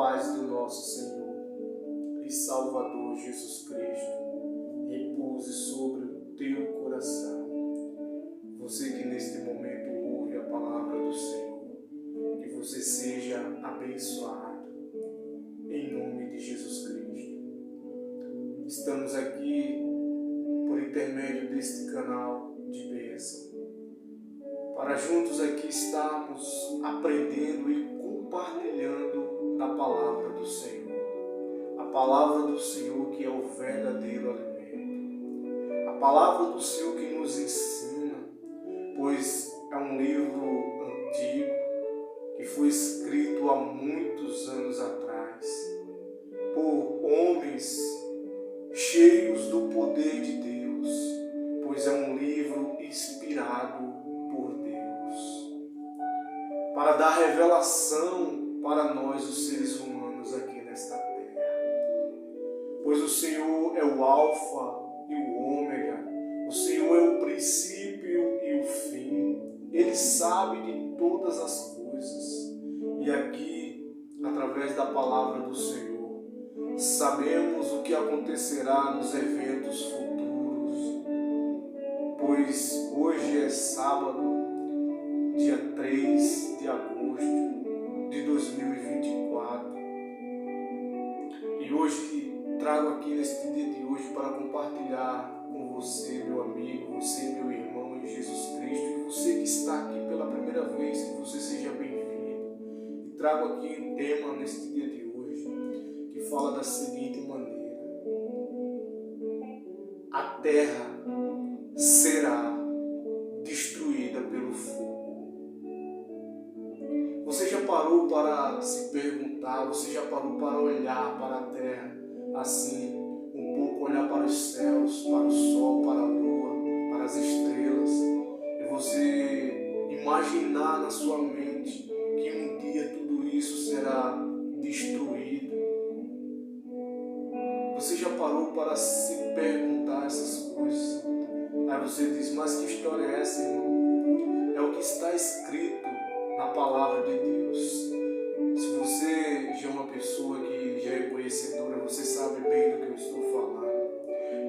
paz do nosso Senhor e Salvador Jesus Cristo repouse sobre o teu coração. Você que neste momento ouve a palavra do Senhor, que você seja abençoado em nome de Jesus Cristo. Estamos aqui por intermédio deste canal de bênção, para juntos aqui estarmos aprendendo e compartilhando da palavra do Senhor. A palavra do Senhor que é o verdadeiro alimento. A palavra do Senhor que nos ensina, pois é um livro antigo que foi escrito há muitos anos atrás por homens cheios do poder de Deus, pois é um livro inspirado por Deus, para dar revelação para nós, os seres humanos aqui nesta terra. Pois o Senhor é o Alfa e o Ômega, o Senhor é o princípio e o fim. Ele sabe de todas as coisas. E aqui, através da palavra do Senhor, sabemos o que acontecerá nos eventos futuros, pois hoje é sábado, dia 3 de agosto de 2024, e hoje trago aqui neste dia de hoje para compartilhar com você, meu amigo, você, meu irmão em Jesus Cristo, e você que está aqui pela primeira vez, que você seja bem-vindo. E trago aqui um tema neste dia de hoje, que fala da seguinte maneira: a terra será destruída pelo fogo. Você já parou para se perguntar, você já parou para olhar para a terra, assim, um pouco olhar para os céus, para o sol, para a lua, para as estrelas, e você imaginar na sua mente que um dia tudo isso será destruído? Você já parou para se perguntar essas coisas? Aí você diz: mas que história é essa, irmão? É o que está escrito na palavra de Deus. Se você já é uma pessoa que já é conhecedora, você sabe bem do que eu estou falando.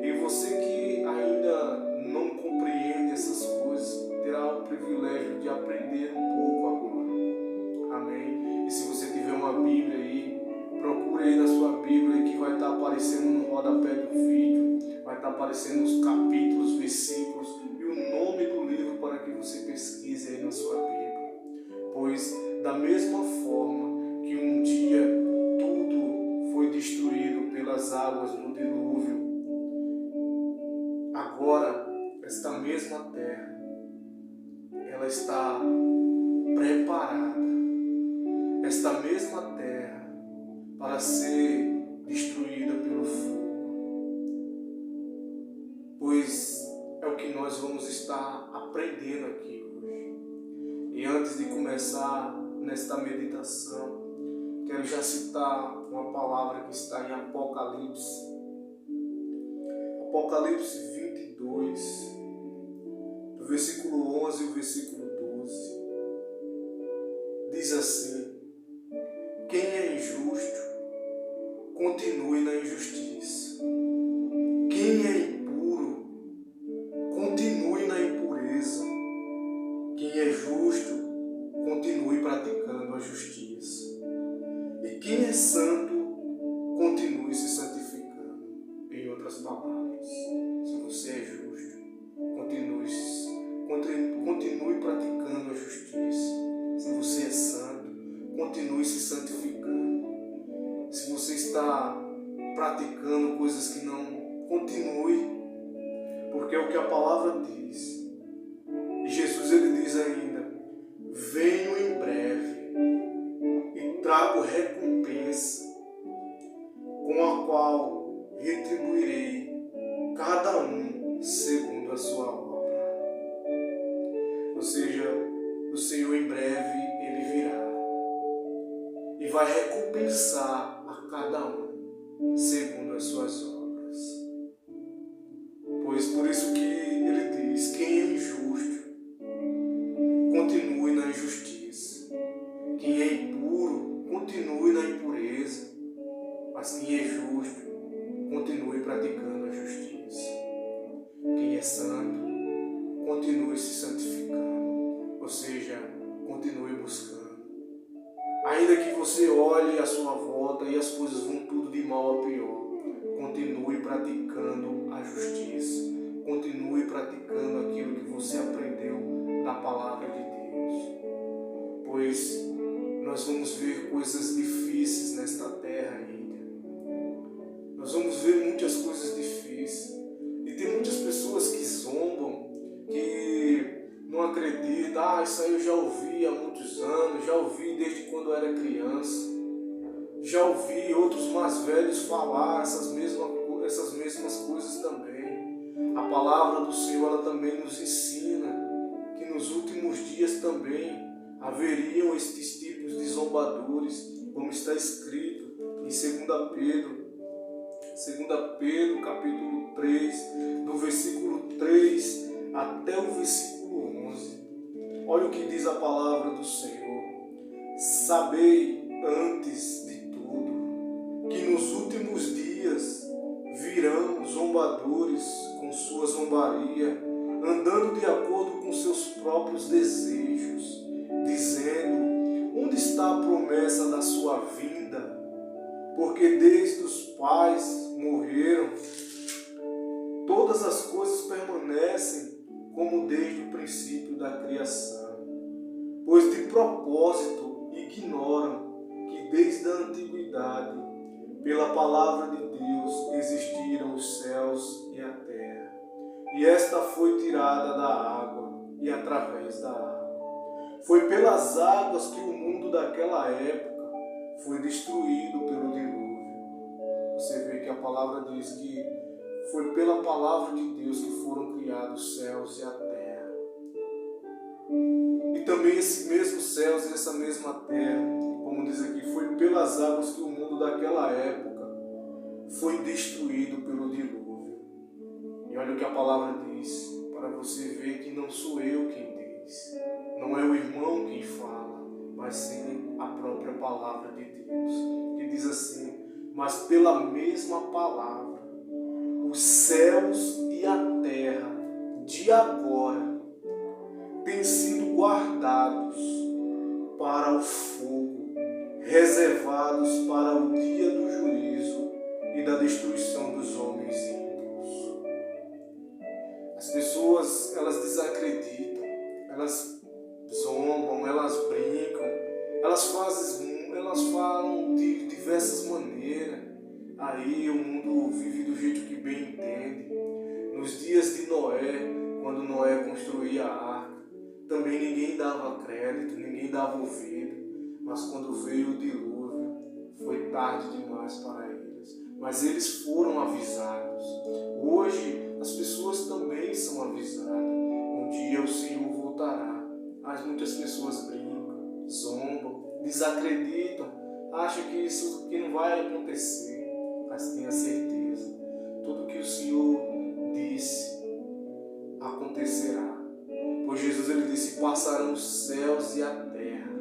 E você que ainda não compreende essas coisas, terá o privilégio de aprender um pouco agora. Amém? E se você tiver uma Bíblia aí, procure aí na sua Bíblia, que vai estar aparecendo no rodapé do vídeo, vai estar aparecendo os capítulos, versículos e o nome do livro para que você pesquise aí na sua Bíblia. Pois da mesma forma que um dia tudo foi destruído pelas águas do dilúvio, agora esta mesma terra, ela está preparada, esta mesma terra, para ser destruída pelo fogo. Pois é o que nós vamos estar aprendendo aqui hoje. E antes de começar nesta meditação, quero já citar uma palavra que está em Apocalipse. Apocalipse 22, do versículo 11 e o versículo 12. Diz assim: quem é injusto, continue na injustiça. Quem é impuro, continue na impureza. Quem é justo, continue praticando a justiça. E quem é santo, continue se santificando. Em outras palavras, se você é justo, continue praticando a justiça. Se você é santo, continue se santificando. Se você está praticando coisas que não, continue, porque é o que a palavra diz. E Jesus, ele diz ainda: venho em breve e trago recompensa, com a qual retribuirei cada um segundo a sua obra. Ou seja, o Senhor em breve ele virá e vai recompensar a cada um segundo as suas obras. Pois por isso que ele diz: quem é injusto, continue na injustiça. Quem é impuro, continue na impureza. praticando a justiça. Quem é santo, continue se santificando, ou seja, continue buscando. Ainda que você olhe à sua volta e as coisas vão tudo de mal a pior, continue praticando a justiça, continue praticando aquilo que você aprendeu da palavra de Deus, pois nós vamos ver coisas difíceis nesta terra ainda. Nós vamos ver muitas coisas difíceis. E tem muitas pessoas que zombam, que não acreditam. Isso aí eu já ouvi há muitos anos, já ouvi desde quando eu era criança. Já ouvi outros mais velhos falar essas mesmas coisas também. A palavra do Senhor ela também nos ensina que nos últimos dias também haveriam estes tipos de zombadores, como está escrito em 2 Pedro capítulo 3, do versículo 3 até o versículo 11. Olha o que diz a palavra do Senhor. Sabei antes de tudo que nos últimos dias virão zombadores com sua zombaria, andando de acordo com seus próprios desejos, dizendo: onde está a promessa da sua vinda? Porque desde os pais morreram, todas as coisas permanecem como desde o princípio da criação. Pois de propósito ignoram que desde a antiguidade, pela palavra de Deus, existiram os céus e a terra. E esta foi tirada da água e através da água. Foi pelas águas que o mundo daquela época foi destruído pelo dilúvio. Você vê que a palavra diz que foi pela palavra de Deus que foram criados os céus e a terra. E também esses mesmos céus e essa mesma terra, como diz aqui, foi pelas águas que o mundo daquela época foi destruído pelo dilúvio. E olha o que a palavra diz, para você ver que não sou eu quem diz, não é o irmão quem fala, mas sim a própria palavra de Deus, que diz assim: mas pela mesma palavra, os céus e a terra de agora têm sido guardados para o fogo, reservados para o dia do juízo e da destruição dos homens ímpios. As pessoas, elas desacreditam, elas zombam, elas brincam, elas falam de diversas maneiras. Aí o mundo vive do jeito que bem entende. Nos dias de Noé, quando Noé construía a arca, também ninguém dava crédito, ninguém dava ouvido. Mas quando veio o dilúvio, foi tarde demais para eles. Mas eles foram avisados. Hoje as pessoas também são avisadas. Um dia o Senhor voltará. Mas muitas pessoas brincam, zombam, desacreditam, acham que isso que não vai acontecer. Mas tenha certeza, tudo que o Senhor disse acontecerá. Pois Jesus ele disse: passarão os céus e a terra,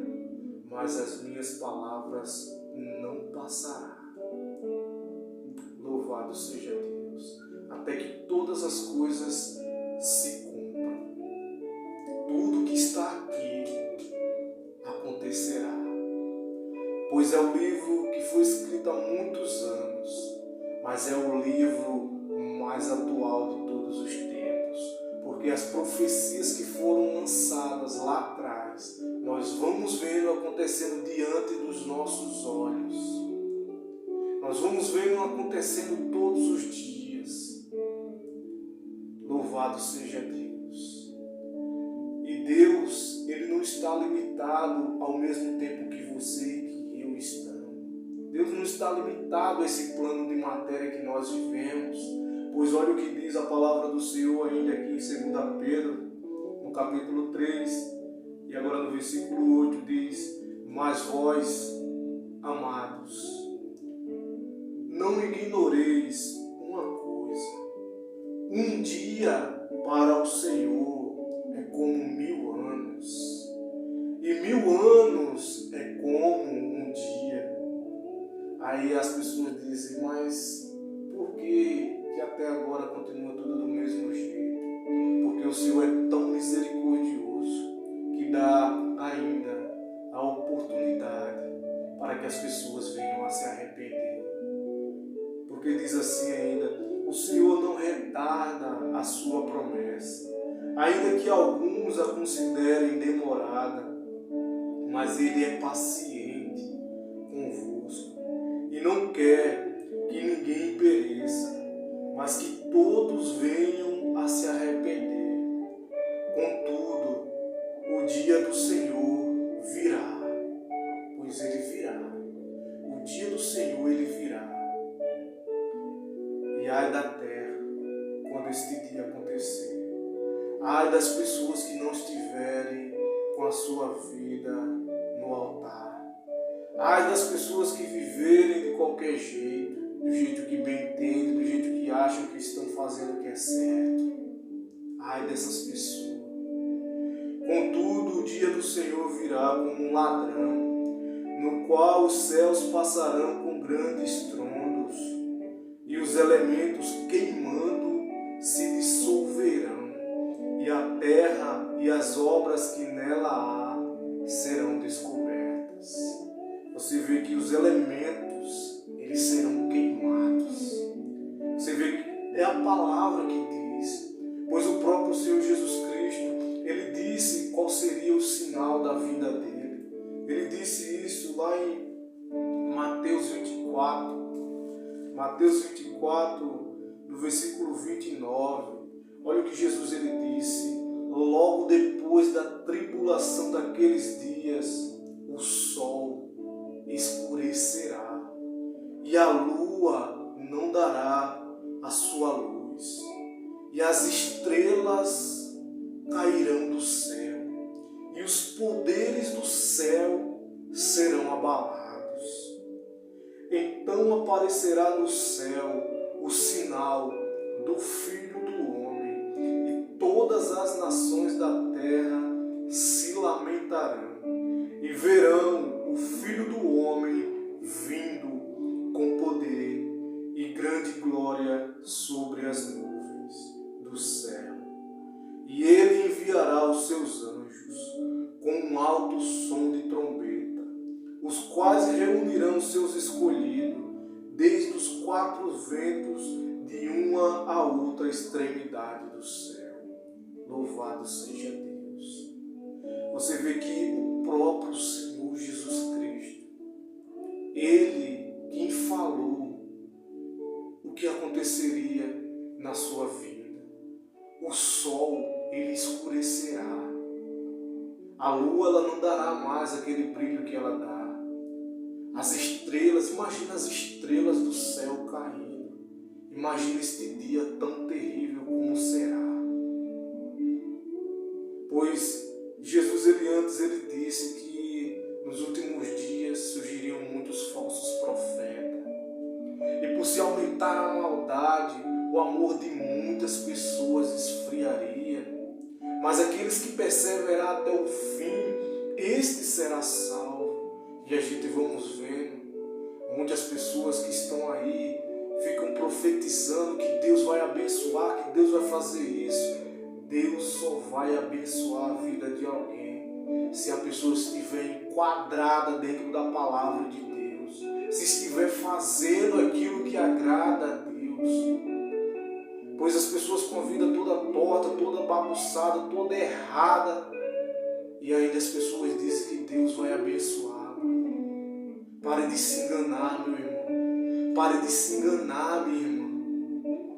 mas as minhas palavras não passarão. Louvado seja Deus, até que todas as coisas se cumpram. Tudo que está aqui acontecerá. Pois é o livro que foi escrito há muitos anos, mas é o livro mais atual de todos os tempos, porque as profecias que foram lançadas lá atrás, nós vamos vendo acontecendo diante dos nossos olhos. Nós vamos vendo acontecendo todos os dias. Louvado seja Deus. E Deus, ele não está limitado ao mesmo tempo que você e que eu estamos. Deus não está limitado a esse plano de matéria que nós vivemos, pois olha o que diz a palavra do Senhor ainda aqui em 2 Pedro, no capítulo 3, e agora no versículo 8 diz: mas vós, amados, não ignoreis uma coisa: um dia para o Senhor é como 1000 anos, e 1000 anos é como um dia. Aí as pessoas dizem: mas por que que até agora continua tudo do mesmo jeito, porque o Senhor é tão misericordioso que dá ainda a oportunidade para que as pessoas venham a se arrepender. Porque diz assim ainda: o Senhor não retarda a sua promessa, ainda que alguns a considerem demorada, mas Ele é paciente convosco e não quer que ninguém pereça, mas que todos venham a se arrepender. Contudo, o dia do Senhor virá, pois Ele virá. O dia do Senhor, Ele virá. E ai da terra quando este dia acontecer. Ai das pessoas que não estiverem com a sua vida no altar. Ai das pessoas que viverem de qualquer jeito, do jeito que bem entendem, do jeito que acham que estão fazendo o que é certo. Ai dessas pessoas. Contudo, o dia do Senhor virá como um ladrão, no qual os céus passarão com grandes trondos, e os elementos queimando se dissolverão, e a terra e as obras que nela há serão descobertas. Você vê que os elementos, eles serão queimados. Você vê que é a palavra que diz, pois o próprio Senhor Jesus Cristo, Ele disse qual seria o sinal da vida dele. Ele disse isso lá em Mateus 24. Mateus 24, no versículo 29. Olha o que Jesus ele disse. Logo depois da tribulação daqueles dias, o sol escurecerá e a lua não dará a sua luz, e as estrelas cairão do céu, e os poderes do céu serão abalados. Então aparecerá no céu o sinal do Filho do Homem, e todas as nações da terra se lamentarão, e verão o Filho do Homem vindo com poder e grande glória sobre as nuvens do céu. E ele enviará os seus anjos com um alto som de trombeta, os quais reunirão seus escolhidos desde os quatro ventos de uma a outra extremidade do céu. Louvado seja Deus. Você vê que o próprio Senhor Jesus Cristo, Ele quem falou o que aconteceria na sua vida. O sol, ele escurecerá. A lua, ela não dará mais aquele brilho que ela dá. As estrelas, imagina as estrelas do céu caindo. Imagina este dia tão terrível como será. Pois Jesus, ele disse que nos últimos dias surgiriam muitos falsos profetas. E por se aumentar a maldade, o amor de muitas pessoas esfriaria. Mas aqueles que perseverar até o fim, este será salvo. E a gente vamos vendo muitas pessoas que estão aí, ficam profetizando que Deus vai abençoar, que Deus vai fazer isso. Deus só vai abençoar a vida de alguém se a pessoa estiver enquadrada dentro da palavra de Deus, se estiver fazendo aquilo que agrada a Deus. Pois as pessoas com a vida toda torta, toda bagunçada, toda errada, e ainda as pessoas dizem que Deus vai abençoar. Pare de se enganar, meu irmão. Pare de se enganar, minha irmã.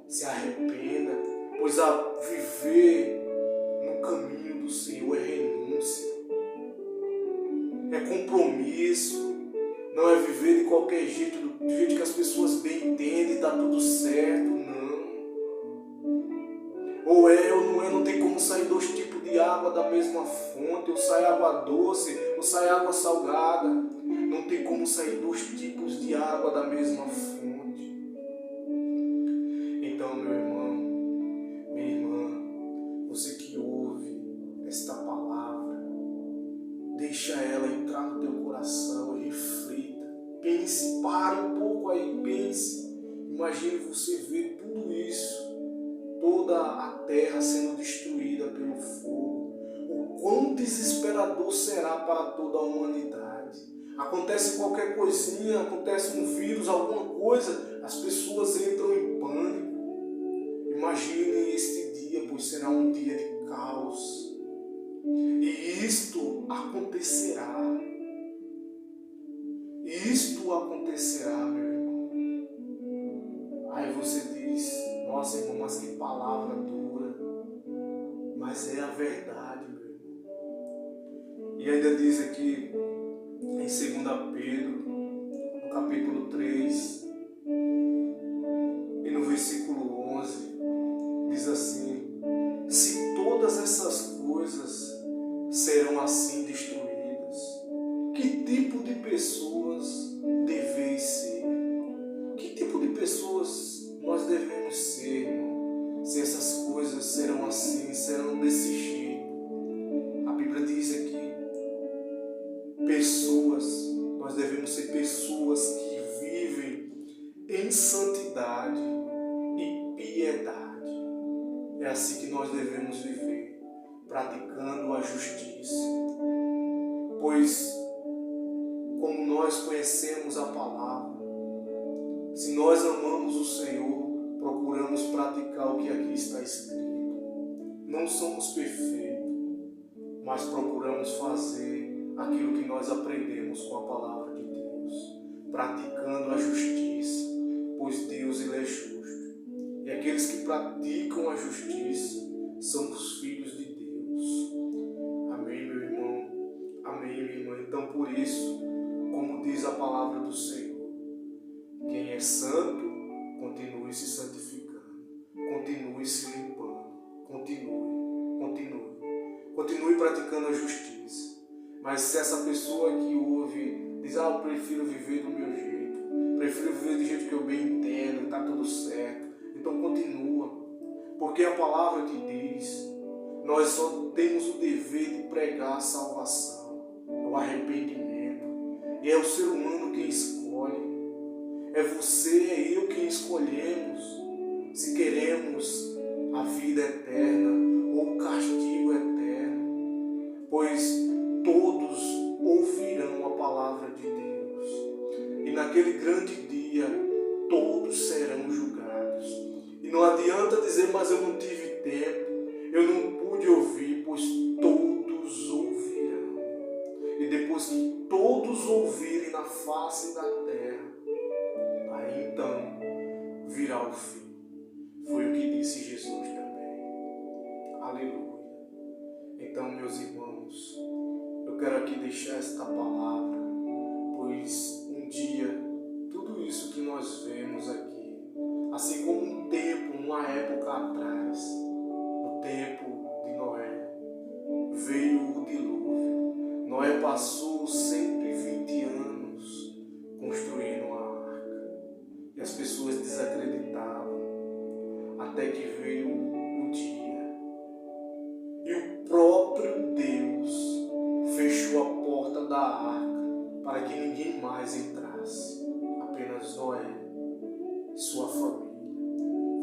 Se arrependa, pois a viver no caminho do Senhor é renúncia, é compromisso. Não é viver de qualquer jeito, do jeito que as pessoas bem entendem, está tudo certo, não. Ou é ou não é, não tem como sair 2 tipos de água da mesma fonte, ou sai água doce, ou sai água salgada. Não tem como sair 2 tipos de água da mesma fonte. Então, meu irmão, minha irmã, você que ouve esta palavra, deixa ela entrar no teu coração e reflita. Pense, pare um pouco aí, pense, Imagine você ver tudo isso, toda a terra sendo destruída pelo fogo. O quão desesperador será para toda a humanidade. Acontece qualquer coisinha, acontece um vírus, alguma coisa, as pessoas entram em pânico. Imagine este dia, pois será um dia de caos. E isto acontecerá. Isto acontecerá, meu irmão. Aí você diz, nossa irmão, mas que palavra dura. Mas é a verdade, meu irmão. E ainda diz aqui em 2 Pedro, no capítulo 3, e no versículo 11, diz assim: se todas essas coisas serão assim destruídas, que tipo de pessoas deveis ser? Que tipo de pessoas nós devemos ser, irmão? Se essas coisas serão assim, serão desse jeito. A Bíblia diz aqui, nós devemos ser pessoas que vivem em santidade e piedade. É assim que nós devemos viver, praticando a justiça. Pois, como nós conhecemos a palavra, se nós amamos o Senhor, procuramos praticar o que aqui está escrito. Não somos perfeitos, mas procuramos fazer aquilo que nós aprendemos com a palavra de Deus, praticando a justiça, pois Deus ele é justo. E aqueles que praticam a justiça são os filhos de Deus. Amém, meu irmão? Amém, minha irmã? Então, por isso, como diz a palavra do Senhor, quem é santo, continue se santificando, continue se limpando, continue praticando a justiça. Mas se essa pessoa que ouve diz, eu prefiro viver do meu jeito, prefiro viver do jeito que eu bem entendo, está tudo certo, então continua, porque a palavra que diz, nós só temos o dever de pregar a salvação, o arrependimento, e é o ser humano quem escolhe. É você, é eu quem escolhemos se queremos a vida eterna ou o castigo eterno. Pois todos ouvirão a palavra de Deus. E naquele grande dia, todos serão julgados. E não adianta dizer, mas eu não tive tempo, eu não pude ouvir, pois todos ouvirão. E depois que todos ouvirem na face da terra, aí então virá o fim. Foi o que disse Jesus também. Aleluia. Então, meus irmãos, eu quero aqui deixar esta palavra, pois um dia, tudo isso que nós vemos aqui, assim como um tempo, uma época atrás, no tempo de Noé, veio o dilúvio. Noé passou 120 anos construindo uma arca e as pessoas desacreditavam, até que veio o dia e o próprio Deus fechou a porta da arca para que ninguém mais entrasse, apenas Noé e sua família.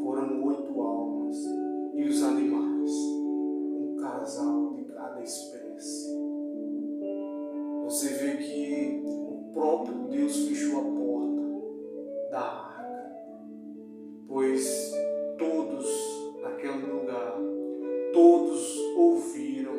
Foram 8 almas e os animais, um casal de cada espécie. Você vê que o próprio Deus fechou a porta da arca, pois todos naquele lugar, todos ouviram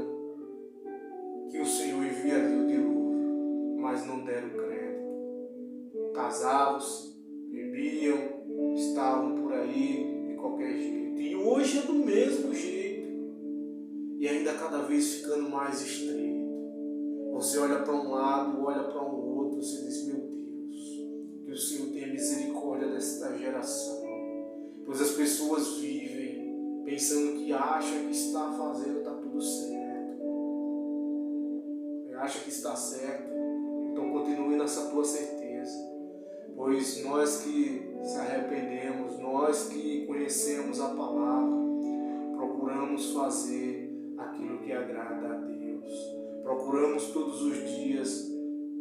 que o Senhor enviaria o dilúvio, mas não deram crédito. Casavam-se, bebiam, estavam por aí de qualquer jeito. E hoje é do mesmo jeito. E ainda cada vez ficando mais estreito. Você olha para um lado, olha para um outro, você diz, meu Deus, que o Senhor tenha misericórdia desta geração. Pois as pessoas vivem pensando que acham que está fazendo, está tudo certo. Acha que está certo, então continue nessa tua certeza. Pois nós que se arrependemos, nós que conhecemos a palavra, procuramos fazer aquilo que agrada a Deus. Procuramos todos os dias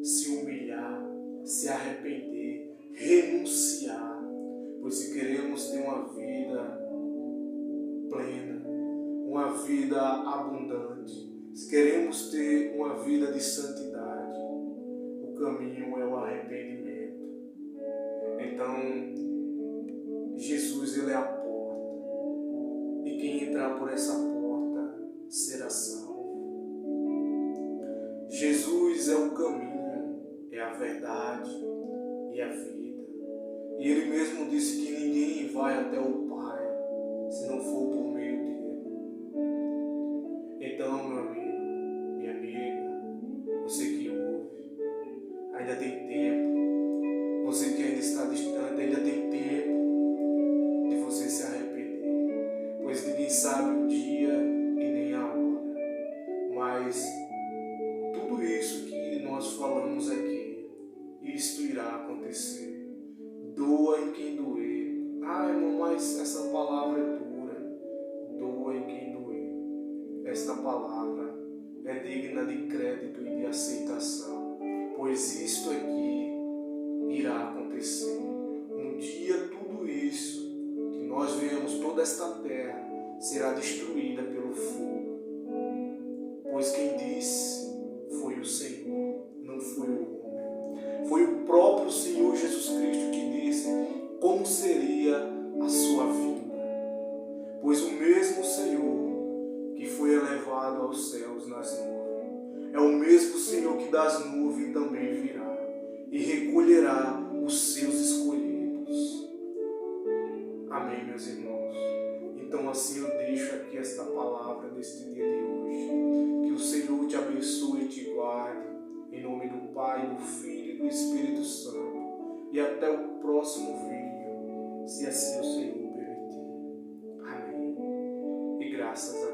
se humilhar, se arrepender, renunciar. Pois se ter uma vida plena, uma vida abundante, se queremos ter uma vida de santidade, o caminho é o arrependimento. Então, Jesus, ele é a porta, e quem entrar por essa porta será salvo. Jesus é o caminho, é a verdade e a vida. E ele mesmo disse que ninguém vai até o Pai se não for por meio dele. Então, meu amigo, minha amiga, você que ouve, ainda tem tempo. Você que ainda está distante, ainda tem tempo de você se arrepender. Pois ninguém sabe o dia e nem a hora. Mas tudo isso que nós falamos aqui, isto irá acontecer. Doa em quem doer. Ah, irmão, mas essa palavra é dura. Doa em quem doer. Esta palavra é digna de crédito e de aceitação, pois isto aqui irá acontecer. Um dia tudo isso que nós vemos, toda esta terra, será destruída pelo fogo. Pois quem disse foi o Senhor, não foi o homem. Foi o próprio Senhor Jesus Cristo que disse como seria a sua vinda. Pois o mesmo Senhor que foi elevado aos céus nas nuvens, é o mesmo Senhor que das nuvens também virá e recolherá os seus escolhidos. Amém, meus irmãos? Então assim eu deixo aqui esta palavra neste dia de hoje. Que o Senhor te abençoe e te guarde, em nome do Pai, do Filho e do Espírito Santo. E até o próximo vídeo, se assim o Senhor permitir. Amém. E graças a Deus.